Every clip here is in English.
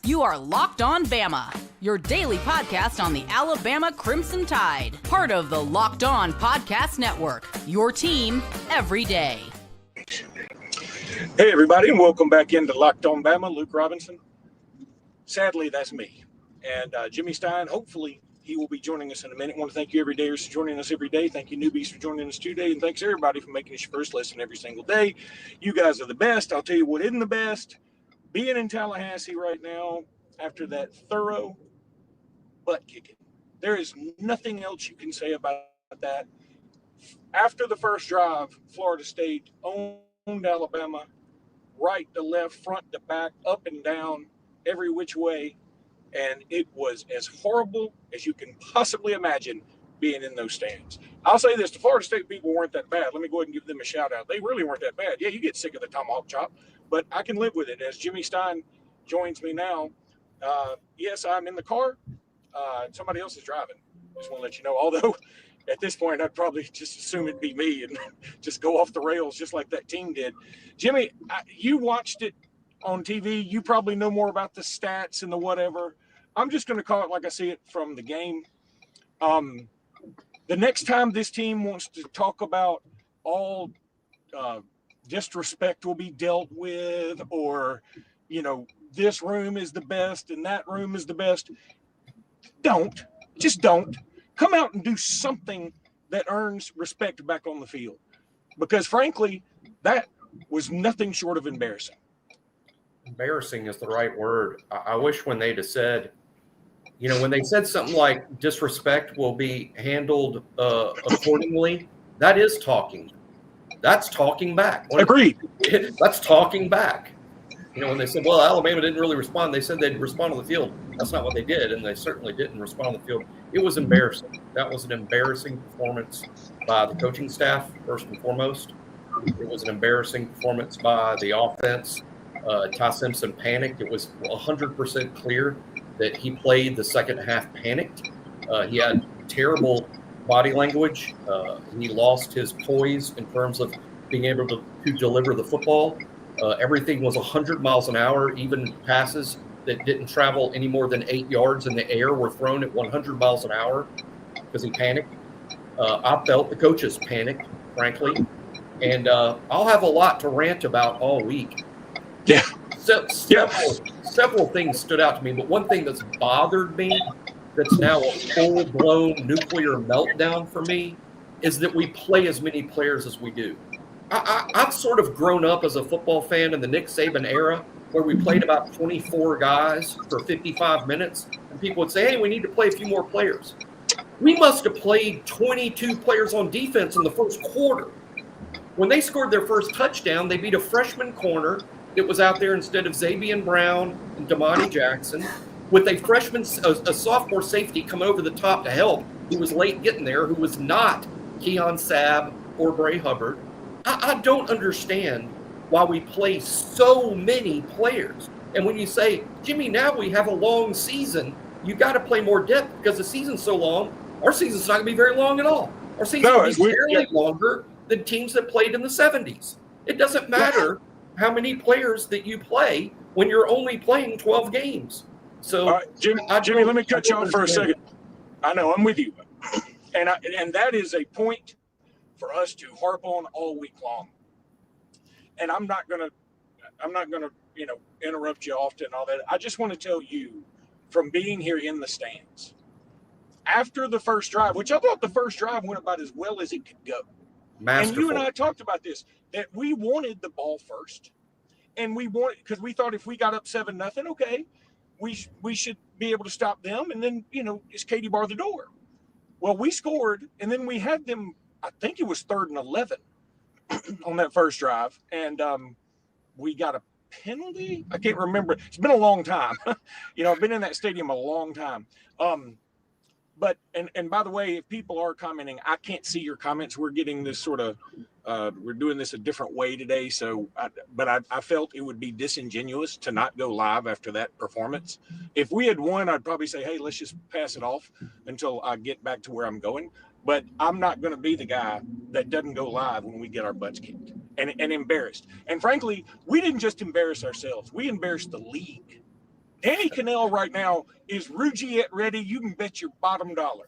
You are Locked On Bama, your daily podcast on the Alabama Crimson Tide. Part of the Locked On Podcast Network, your team every day. Hey, everybody, and welcome back into Locked On Bama. Luke Robinson. Sadly, that's me. And Jimmy Stein, hopefully, he will be joining us in a minute. I want to thank you, everydayers, for joining us every day. Thank you, newbies, for joining us today. And thanks, everybody, for making us your first listen every single day. You guys are the best. I'll tell you what isn't the best. Being in Tallahassee right now, after that thorough butt kicking, there is nothing else you can say about that. After the first drive, Florida State owned Alabama, right to left, front to back, up and down, every which way. And it was as horrible as you can possibly imagine being in those stands. I'll say this, the Florida State people weren't that bad. Let me go ahead and give them a shout out. They really weren't that bad. Yeah, you get sick of the tomahawk chop, but I can live with it. As Jimmy Stein joins me now, yes, I'm in the car. Somebody else is driving. Just want to let you know. Although at this point, I'd probably just assume it'd be me and just go off the rails just like that team did. Jimmy, you watched it on TV. You probably know more about the stats and the whatever. I'm just going to call it like I see it from the game. The next time this team wants to talk about all disrespect will be dealt with, or, you know, this room is the best and that room is the best, don't. Just don't. Come out and do something that earns respect back on the field. Because, frankly, that was nothing short of embarrassing. Embarrassing is the right word. I wish when they'd have said, you know, when they said something like disrespect will be handled accordingly, that is talking. That's talking back. Agreed. That's talking back. You know, when they said, well, Alabama didn't really respond, they said they'd respond on the field. That's not what they did, and they certainly didn't respond on the field. It was embarrassing. That was an embarrassing performance by the coaching staff, first and foremost. It was an embarrassing performance by the offense. Ty Simpson panicked. It was 100% clear that he played the second half panicked. He had terrible body language. He lost his poise in terms of being able to deliver the football. Everything was 100 miles an hour. Even passes that didn't travel any more than 8 yards in the air were thrown at 100 miles an hour because he panicked. I felt the coaches panicked, frankly. And I'll have a lot to rant about all week. Yeah. Several things stood out to me, but one thing that's bothered me, that's now a full-blown nuclear meltdown for me, is that we play as many players as we do. I've sort of grown up as a football fan in the Nick Saban era, where we played about 24 guys for 55 minutes, and people would say, hey, we need to play a few more players. We must have played 22 players on defense in the first quarter. When they scored their first touchdown, they beat a freshman corner that was out there instead of Xavier Brown and Damani Jackson, with a sophomore safety come over the top to help, who was late getting there, who was not Keon Sabb or Bray Hubbard. I don't understand why we play so many players. And when you say, Jimmy, now we have a long season, you got to play more depth because the season's so long. Our season's not going to be very long at all. Our season will be barely longer than teams that played in the 70s. It doesn't matter how many players that you play when you're only playing 12 games. So, all right, Jimmy, let me cut you off for a second. I know, I'm with you. And that is a point for us to harp on all week long. And I'm not gonna, interrupt you often and all that. I just want to tell you, from being here in the stands, after the first drive, which I thought the first drive went about as well as it could go. Masterful. And you and I talked about this, that we wanted the ball first. And we wanted, because we thought if we got up 7-0, okay, we should be able to stop them. And then, just Katie bar the door. Well, we scored, and then we had them, I think it was 3rd and 11 on that first drive. And we got a penalty. I can't remember. It's been a long time. I've been in that stadium a long time. But and by the way, if people are commenting, I can't see your comments. We're getting this sort of we're doing this a different way today. So, I felt it would be disingenuous to not go live after that performance. If we had won, I'd probably say, hey, let's just pass it off until I get back to where I'm going. But I'm not going to be the guy that doesn't go live when we get our butts kicked and embarrassed. And frankly, we didn't just embarrass ourselves. We embarrassed the league. Danny Cannell right now is Rugiette ready. You can bet your bottom dollar.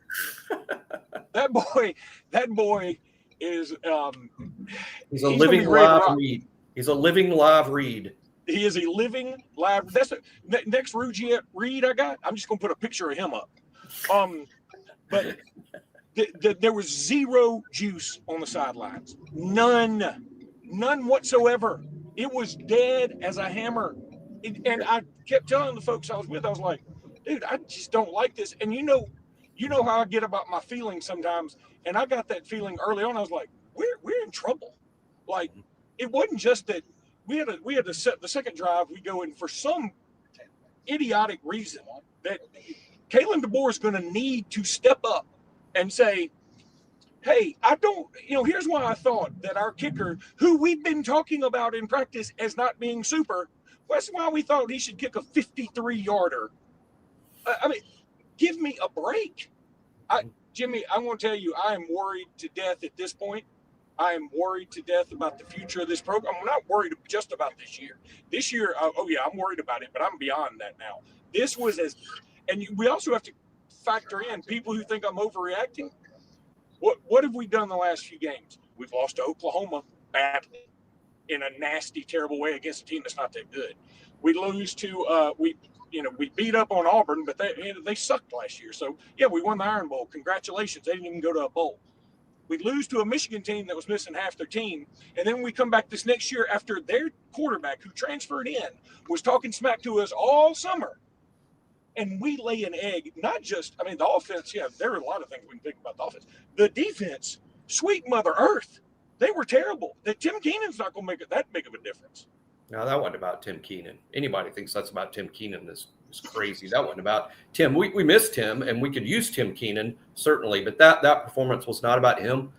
That boy is he's a living live read. He's a living live read. He is a living live. That's next Rugiette Reed I got. I'm just gonna put a picture of him up. But there was zero juice on the sidelines. None whatsoever. It was dead as a hammer. And I kept telling the folks I was with, I was like, dude, I just don't like this. And you know how I get about my feelings sometimes. And I got that feeling early on. I was like, we're in trouble. Like, it wasn't just that we had to set the second drive. We go in for some idiotic reason that Kalen DeBoer is going to need to step up and say, hey, here's why I thought that our kicker, who we've been talking about in practice as not being super, that's why we thought he should kick a 53-yarder. I mean, give me a break. Jimmy, I want to tell you, I am worried to death at this point. I am worried to death about the future of this program. I'm not worried just about this year. This year, I'm worried about it, but I'm beyond that now. This was we also have to factor in people who think I'm overreacting. What have we done the last few games? We've lost to Oklahoma badly in a nasty, terrible way against a team that's not that good. We lose to we beat up on Auburn, but they sucked last year. So yeah, we won the Iron Bowl. Congratulations. They didn't even go to a bowl. We lose to a Michigan team that was missing half their team, and then we come back this next year after their quarterback, who transferred in, was talking smack to us all summer. And we lay an egg, not just, the offense, yeah, there are a lot of things we can think about the offense. The defense, sweet Mother Earth, they were terrible. That Tim Keenan's not going to make it that big of a difference. No, that wasn't about Tim Keenan. Anybody thinks that's about Tim Keenan is crazy. That wasn't about Tim. We missed him, and we could use Tim Keenan, certainly, but that performance was not about him.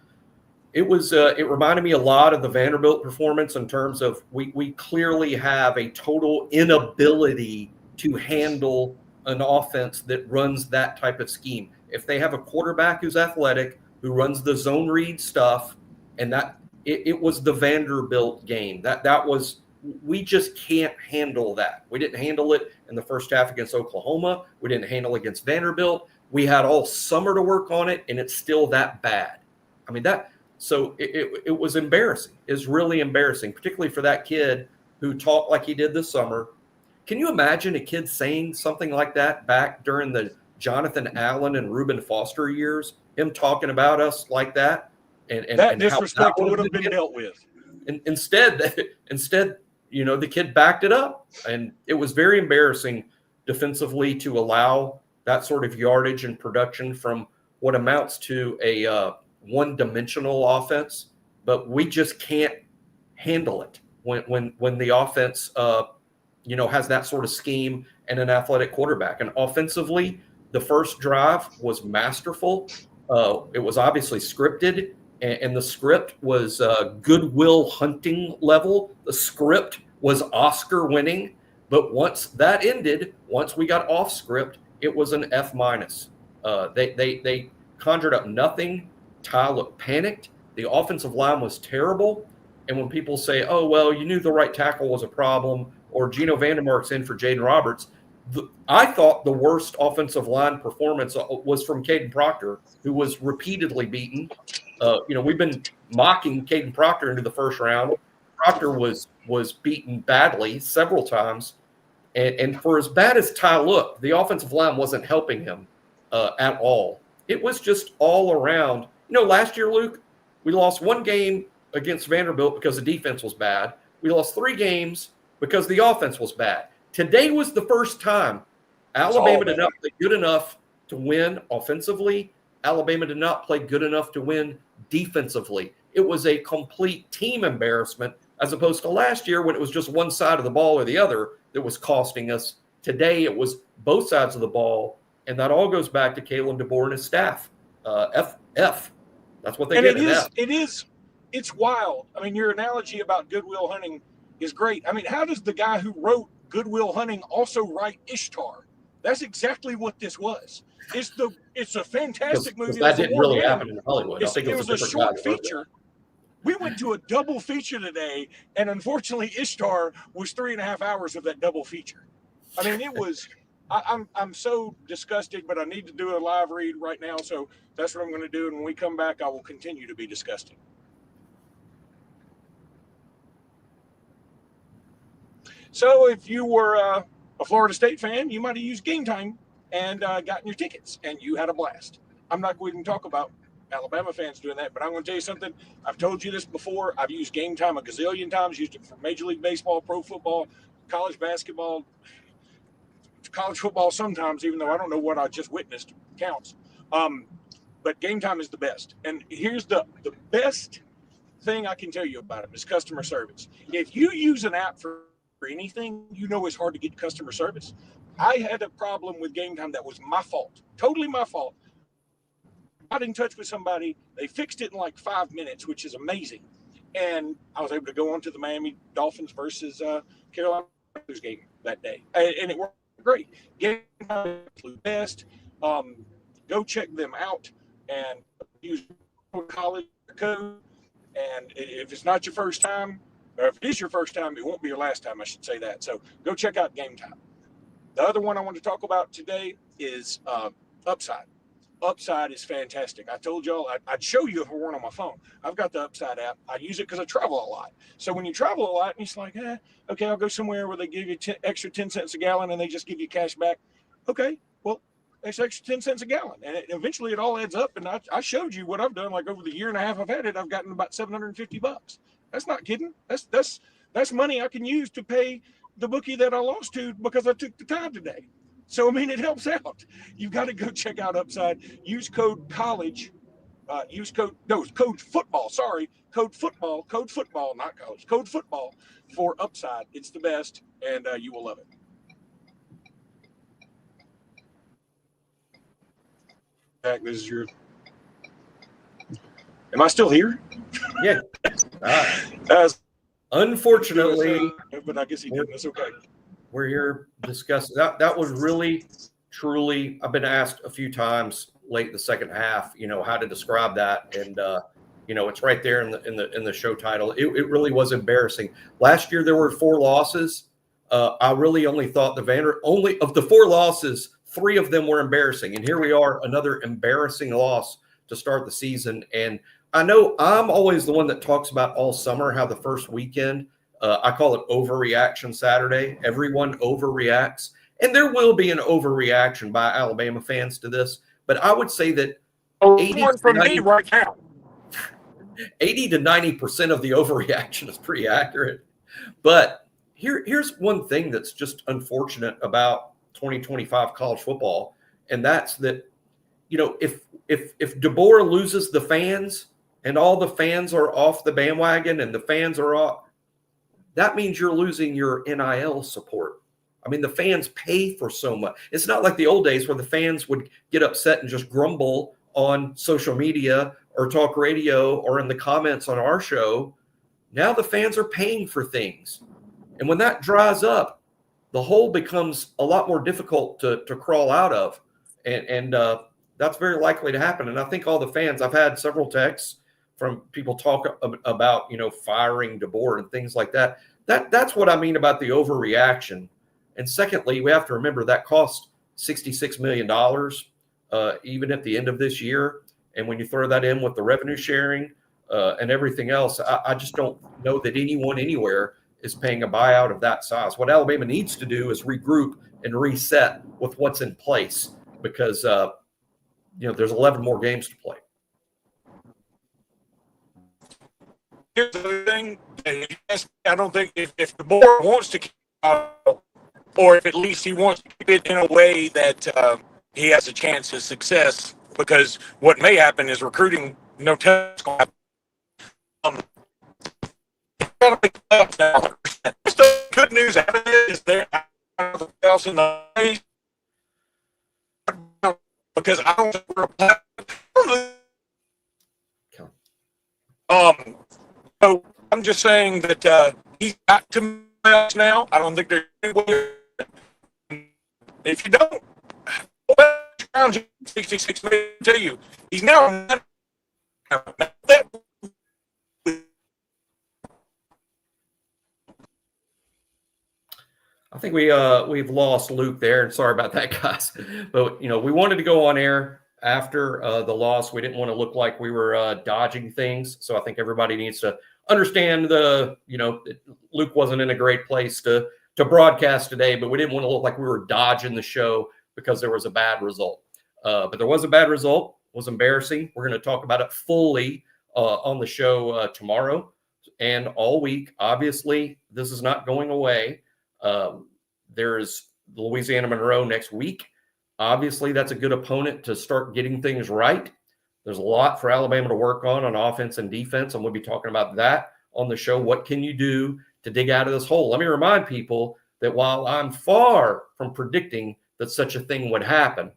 It was. It reminded me a lot of the Vanderbilt performance in terms of we clearly have a total inability to handle an offense that runs that type of scheme. If they have a quarterback who's athletic, who runs the zone read stuff, and that it was the Vanderbilt game. That was, we just can't handle that. We didn't handle it in the first half against Oklahoma. We didn't handle it against Vanderbilt. We had all summer to work on it, and it's still that bad. So it was embarrassing. It's really embarrassing, particularly for that kid who talked like he did this summer. Can you imagine a kid saying something like that back during the Jonathan Allen and Reuben Foster years, him talking about us like that? And that disrespect would have been dealt with. And instead, the kid backed it up. And it was very embarrassing defensively to allow that sort of yardage and production from what amounts to a one-dimensional offense. But we just can't handle it when the offense has that sort of scheme and an athletic quarterback. And offensively, the first drive was masterful. It was obviously scripted, and the script was Goodwill Hunting level. The script was Oscar winning. But once that ended, once we got off script, it was an F-. They conjured up nothing. Ty looked panicked. The offensive line was terrible. And when people say, oh, well, you knew the right tackle was a problem, or Geno Vandermark's in for Jaden Roberts, I thought the worst offensive line performance was from Caden Proctor, who was repeatedly beaten. We've been mocking Caden Proctor into the first round. Proctor was beaten badly several times. And for as bad as Ty looked, the offensive line wasn't helping him at all. It was just all around. Last year, Luke, we lost one game against Vanderbilt because the defense was bad. We lost 3 games because the offense was bad. Today was the first time Alabama did not play good enough to win offensively. Alabama did not play good enough to win defensively. It was a complete team embarrassment, as opposed to last year when it was just one side of the ball or the other that was costing us. Today it was both sides of the ball, and that all goes back to Kalen DeBoer and his staff. F. That's what they get. It's wild. Your analogy about Goodwill Hunting is great. How does the guy who wrote Goodwill Hunting also write Ishtar? That's exactly what this was. It's a fantastic movie. That didn't really happen in Hollywood. It was a short feature. We went to a double feature today, and unfortunately, Ishtar was 3.5 hours of that double feature. I mean, it was. I'm so disgusted, but I need to do a live read right now, so that's what I'm going to do. And when we come back, I will continue to be disgusted. So if you were a Florida State fan, you might have used Game Time and gotten your tickets, and you had a blast. I'm not going to talk about Alabama fans doing that, but I'm going to tell you something. I've told you this before. I've used Game Time a gazillion times, used it for Major League Baseball, pro football, college basketball, college football sometimes, even though I don't know what I just witnessed counts. But Game Time is the best. And here's the best thing I can tell you about it is customer service. If you use an app for anything, you know it's hard to get customer service. I had a problem with Game Time that was my fault, totally my fault. I got in touch with somebody. They fixed it in like 5 minutes, which is amazing. And I was able to go on to the Miami Dolphins versus Carolina game that day. And it worked great. Game Time is the best. Go check them out and use college code. And if it's not your first time, or if it is your first time, it won't be your last time, I should say that. So go check out Game Time. The other one I want to talk about today is Upside. Upside is fantastic. I told y'all I'd show you if it weren't on my phone. I've got the Upside app. I use it because I travel a lot. So when you travel a lot, and it's like, okay, I'll go somewhere where they give you extra 10 cents a gallon and they just give you cash back. Okay, well, it's extra 10 cents a gallon. And eventually it all adds up. And I showed you what I've done. Like over the year and a half I've had it, I've gotten about $750. That's not kidding. That's money I can use to pay the bookie that I lost to because I took the time today. So, I mean, it helps out. You've got to go check out Upside. Use code college. Code football. Sorry. Code football, not college. Code football for Upside. It's the best, and you will love it. Jack, this is your. Am I still here? Yeah. Unfortunately, but I guess he didn't. That's okay. We're here discussing that was really, truly. I've been asked a few times late in the second half, how to describe that, and it's right there in the show title. It really was embarrassing. Last year there were 4 losses. I really only thought only of the 4 losses, 3 of them were embarrassing, and here we are, another embarrassing loss to start the season. And I know I'm always the one that talks about all summer how the first weekend. I call it overreaction Saturday. Everyone overreacts. And there will be an overreaction by Alabama fans to this. But I would say that 80 to 90% of the overreaction is pretty accurate. But here's one thing that's just unfortunate about 2025 college football. And that's that, if DeBoer loses the fans and all the fans are off the bandwagon and the fans are off, that means you're losing your NIL support. I mean, the fans pay for so much. It's not like the old days where the fans would get upset and just grumble on social media or talk radio or in the comments on our show. Now the fans are paying for things. And when that dries up, the hole becomes a lot more difficult to crawl out of. And that's very likely to happen. And I think all the fans, I've had several texts from people talk about, firing DeBoer and things like that. That's what I mean about the overreaction. And secondly, we have to remember that cost $66 million even at the end of this year. And when you throw that in with the revenue sharing and everything else, I just don't know that anyone anywhere is paying a buyout of that size. What Alabama needs to do is regroup and reset with what's in place because, there's 11 more games to play. Here's the thing. I don't think if the board wants to keep or if at least he wants to keep it in a way that he has a chance of success, because what may happen is recruiting test. The good news is there else in the race because I don't think we're a platform. So I'm just saying that he's got to us now. I don't think there's anywhere. If you don't, around 66 million to you. He's now I think we've lost Luke there, and sorry about that, guys. But we wanted to go on air after the loss. We didn't want to look like we were dodging things, so I think everybody needs to understand Luke wasn't in a great place to broadcast today, but we didn't want to look like we were dodging the show because there was a bad result. But there was a bad result. It was embarrassing. We're going to talk about it fully on the show tomorrow and all week. Obviously, this is not going away. There's Louisiana Monroe next week. Obviously, that's a good opponent to start getting things right. There's a lot for Alabama to work on offense and defense, and we'll be talking about that on the show. What can you do to dig out of this hole? Let me remind people that while I'm far from predicting that such a thing would happen,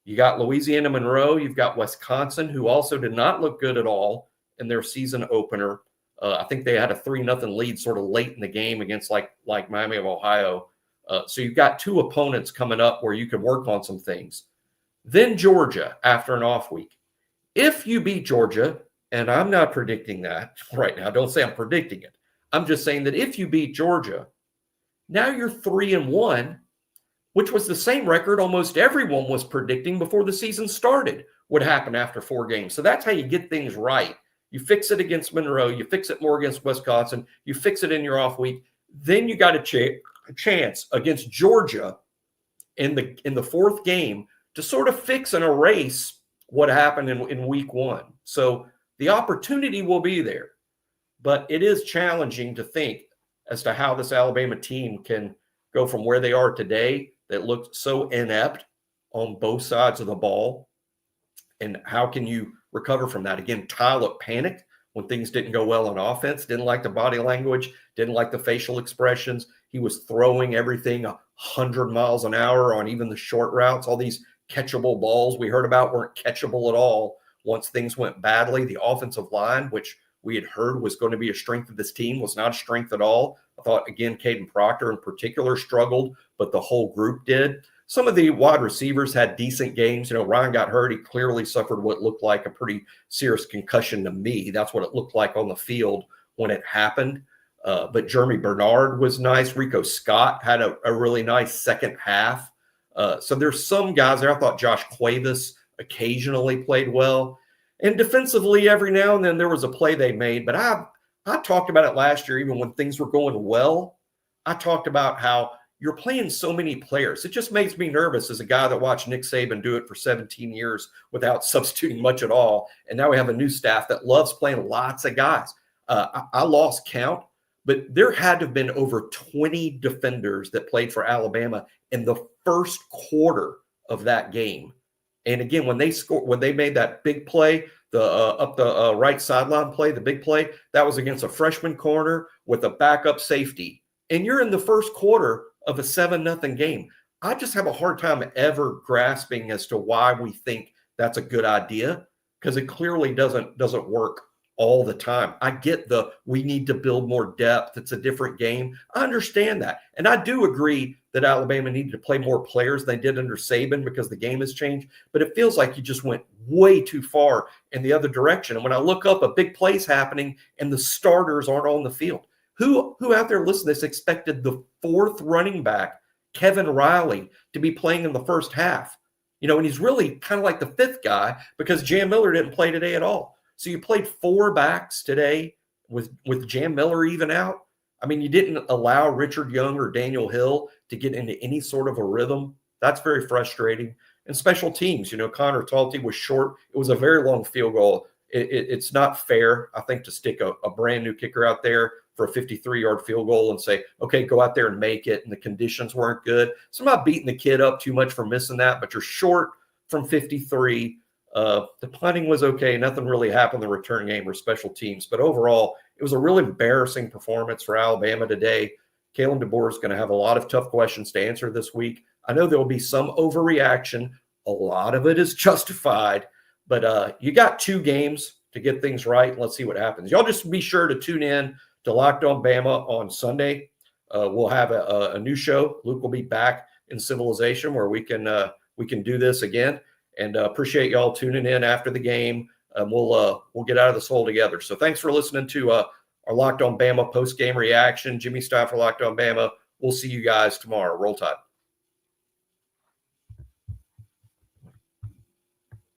you got Louisiana Monroe, you've got Wisconsin, who also did not look good at all in their season opener. I think they had a 3-0 lead sort of late in the game against like Miami of Ohio. So you've got two opponents coming up where you could work on some things. Then Georgia after an off week. If you beat Georgia, and I'm not predicting that right now, don't say I'm predicting it. I'm just saying that if you beat Georgia, now you're 3-1, which was the same record almost everyone was predicting before the season started would happen after 4 games. So that's how you get things right. You fix it against Monroe. You fix it more against Wisconsin. You fix it in your off week. Then you got a chance against Georgia in the 4th game to sort of fix and erase what happened in week 1. So the opportunity will be there, but it is challenging to think as to how this Alabama team can go from where they are today that looked so inept on both sides of the ball. And how can you recover from that? Again, Tyler panicked when things didn't go well on offense, didn't like the body language, didn't like the facial expressions. He was throwing everything 100 miles an hour on even the short routes. All these catchable balls we heard about weren't catchable at all once things went badly. The offensive line, which we had heard was going to be a strength of this team, was not a strength at all. I thought, again, Caden Proctor in particular struggled, but the whole group did. Some of the wide receivers had decent games. Ryan got hurt. He clearly suffered what looked like a pretty serious concussion to me. That's what it looked like on the field when it happened. But Jeremy Bernard was nice. Rico Scott had a really nice second half. So there's some guys there. I thought Josh Cuevas occasionally played well. And defensively, every now and then there was a play they made. But I talked about it last year, even when things were going well. I talked about how you're playing so many players. It just makes me nervous as a guy that watched Nick Saban do it for 17 years without substituting much at all. And now we have a new staff that loves playing lots of guys. I lost count, but there had to have been over 20 defenders that played for Alabama in the first quarter of that game. And again, when they made that big play, the up the right sideline play, the big play, that was against a freshman corner with a backup safety. And you're in the first quarter of a 7-0 game. I just have a hard time ever grasping as to why we think that's a good idea, because it clearly doesn't work all the time. I get we need to build more depth. It's a different game. I understand that. And I do agree that Alabama needed to play more players than they did under Saban because the game has changed. But it feels like you just went way too far in the other direction. And when I look up, a big play's happening and the starters aren't on the field. Who out there listening to this expected the 4th running back, Kevin Riley, to be playing in the first half? And he's really kind of like the 5th guy because Jam Miller didn't play today at all. So you played 4 backs today with Jam Miller even out. I mean, you didn't allow Richard Young or Daniel Hill to get into any sort of a rhythm. That's very frustrating. And special teams, Connor Talty was short. It was a very long field goal. It's not fair, I think, to stick a brand new kicker out there for a 53-yard field goal and say, okay, go out there and make it. And the conditions weren't good. So I'm not beating the kid up too much for missing that, but you're short from 53. The punting was okay. Nothing really happened in the return game or special teams. But overall, it was a really embarrassing performance for Alabama today. Kalen DeBoer is going to have a lot of tough questions to answer this week. I know there will be some overreaction. A lot of it is justified. But you got 2 games to get things right. Let's see what happens. Y'all just be sure to tune in to Locked On Bama on Sunday. We'll have a new show. Luke will be back in civilization where we can do this again. And appreciate y'all tuning in after the game. We'll get out of this hole together. So thanks for listening to our Locked On Bama post-game reaction. Jimmy Stein for Locked On Bama. We'll see you guys tomorrow. Roll Tide.